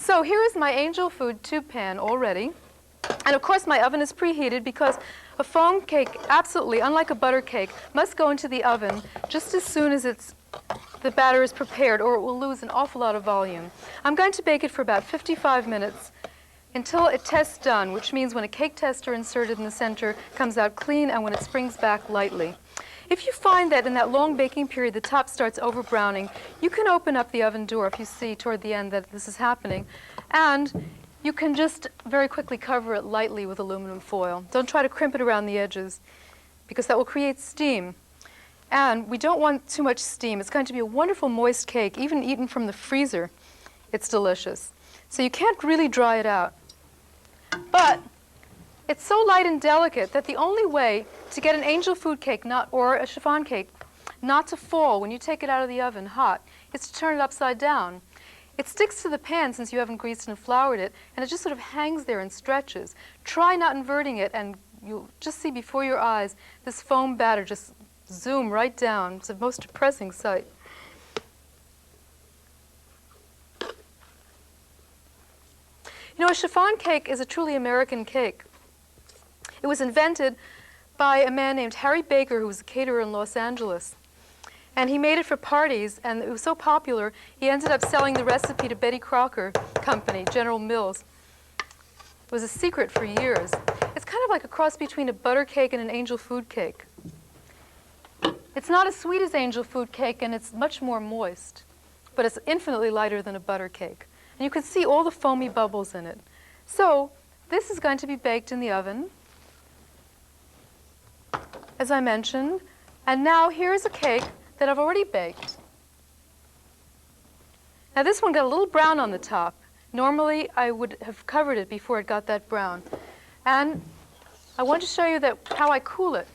So here is my angel food tube pan all ready. And of course my oven is preheated because a foam cake, absolutely, unlike a butter cake, must go into the oven just as soon as the batter is prepared, or it will lose an awful lot of volume. I'm going to bake it for about 55 minutes until it tests done, which means when a cake tester inserted in the center comes out clean and when it springs back lightly. If you find that in that long baking period the top starts over browning, you can open up the oven door if you see toward the end that this is happening, and you can just very quickly cover it lightly with aluminum foil. Don't try to crimp it around the edges because that will create steam. And we don't want too much steam. It's going to be a wonderful moist cake, even eaten from the freezer. It's delicious. So you can't really dry it out. But it's so light and delicate that the only way to get an angel food cake or a chiffon cake not to fall when you take it out of the oven hot is to turn it upside down. It sticks to the pan since you haven't greased and floured it, and it just sort of hangs there and stretches. Try not inverting it, and you'll just see before your eyes this foam batter just zoom right down. It's a most depressing sight. You know, a chiffon cake is a truly American cake. It was invented by a man named Harry Baker, who was a caterer in Los Angeles. And he made it for parties, and it was so popular, he ended up selling the recipe to Betty Crocker Company, General Mills. It was a secret for years. It's kind of like a cross between a butter cake and an angel food cake. It's not as sweet as angel food cake, and it's much more moist, but it's infinitely lighter than a butter cake. And you can see all the foamy bubbles in it. So this is going to be baked in the oven, as I mentioned. And now here's a cake that I've already baked. Now this one got a little brown on the top. Normally I would have covered it before it got that brown. And I want to show you how I cool it.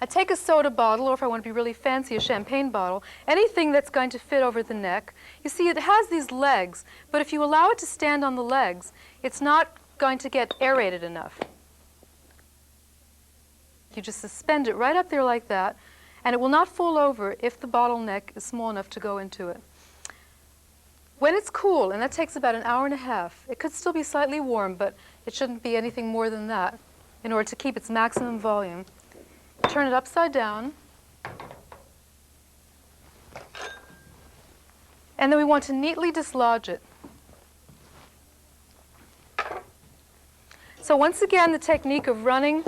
I take a soda bottle, or if I want to be really fancy, a champagne bottle, anything that's going to fit over the neck. You see, it has these legs, but if you allow it to stand on the legs, it's not going to get aerated enough. You just suspend it right up there like that, and it will not fall over if the bottleneck is small enough to go into it. When it's cool, and that takes about an hour and a half, it could still be slightly warm, but it shouldn't be anything more than that in order to keep its maximum volume. Turn it upside down. And then we want to neatly dislodge it. So once again, the technique of running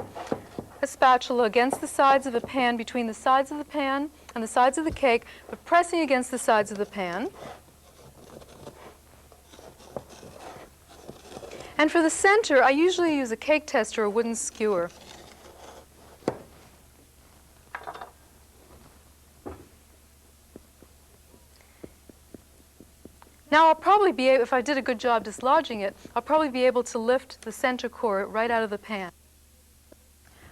a spatula against the sides of a pan, between the sides of the pan and the sides of the cake, but pressing against the sides of the pan. And for the center, I usually use a cake tester or a wooden skewer. Now I'll probably be able, if I did a good job dislodging it, I'll probably be able to lift the center core right out of the pan.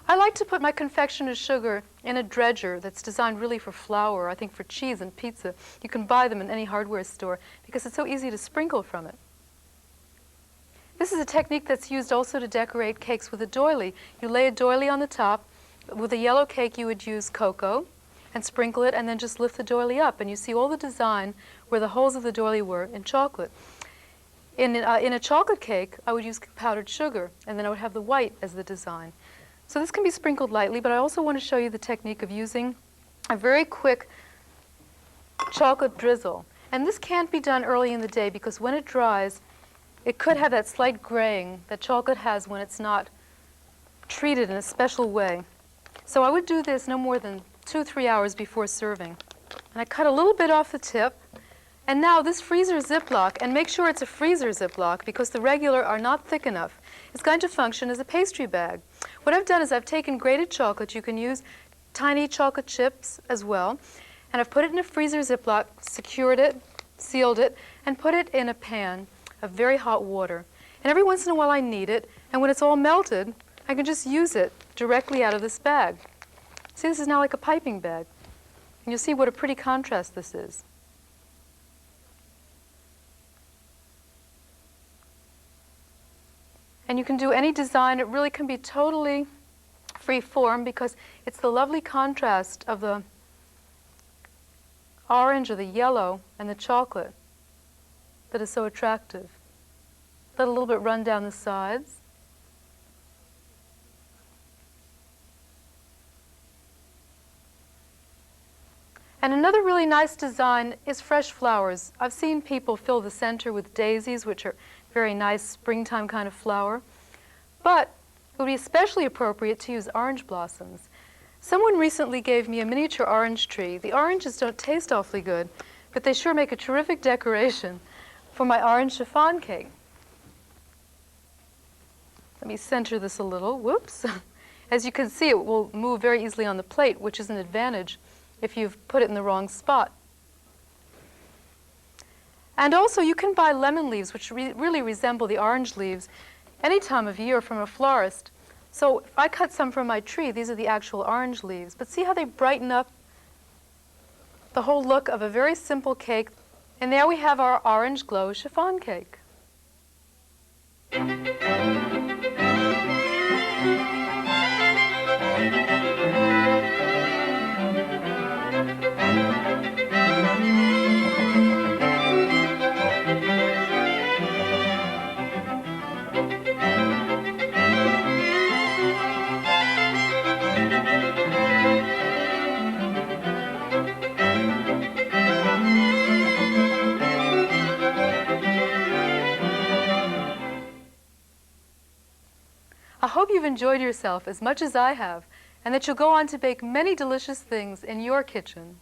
I like to put my confectioner's sugar in a dredger that's designed really for flour, I think for cheese and pizza. You can buy them in any hardware store because it's so easy to sprinkle from it. This is a technique that's used also to decorate cakes with a doily. You lay a doily on the top. With a yellow cake you would use cocoa and sprinkle it and then just lift the doily up, and you see all the design where the holes of the doily were in chocolate. In a chocolate cake, I would use powdered sugar, and then I would have the white as the design. So this can be sprinkled lightly, but I also want to show you the technique of using a very quick chocolate drizzle. And this can't be done early in the day because when it dries, it could have that slight graying that chocolate has when it's not treated in a special way. So I would do this no more than 2-3 hours before serving. And I cut a little bit off the tip. And now this freezer Ziploc, and make sure it's a freezer Ziploc because the regular are not thick enough, is going to function as a pastry bag. What I've done is I've taken grated chocolate. You can use tiny chocolate chips as well. And I've put it in a freezer Ziploc, secured it, sealed it, and put it in a pan of very hot water. And every once in a while I knead it, and when it's all melted, I can just use it directly out of this bag. See, this is now like a piping bag. And you'll see what a pretty contrast this is. And you can do any design. It really can be totally free form because it's the lovely contrast of the orange or the yellow and the chocolate that is so attractive. Let a little bit run down the sides. And another really nice design is fresh flowers. I've seen people fill the center with daisies, which are very nice springtime kind of flower. But it would be especially appropriate to use orange blossoms. Someone recently gave me a miniature orange tree. The oranges don't taste awfully good, but they sure make a terrific decoration for my orange chiffon cake. Let me center this a little. Whoops. As you can see, it will move very easily on the plate, which is an advantage if you've put it in the wrong spot. And also, you can buy lemon leaves, which really resemble the orange leaves, any time of year from a florist. So if I cut some from my tree, these are the actual orange leaves. But see how they brighten up the whole look of a very simple cake. And there we have our orange glow chiffon cake. I hope you've enjoyed yourself as much as I have, and that you'll go on to bake many delicious things in your kitchen.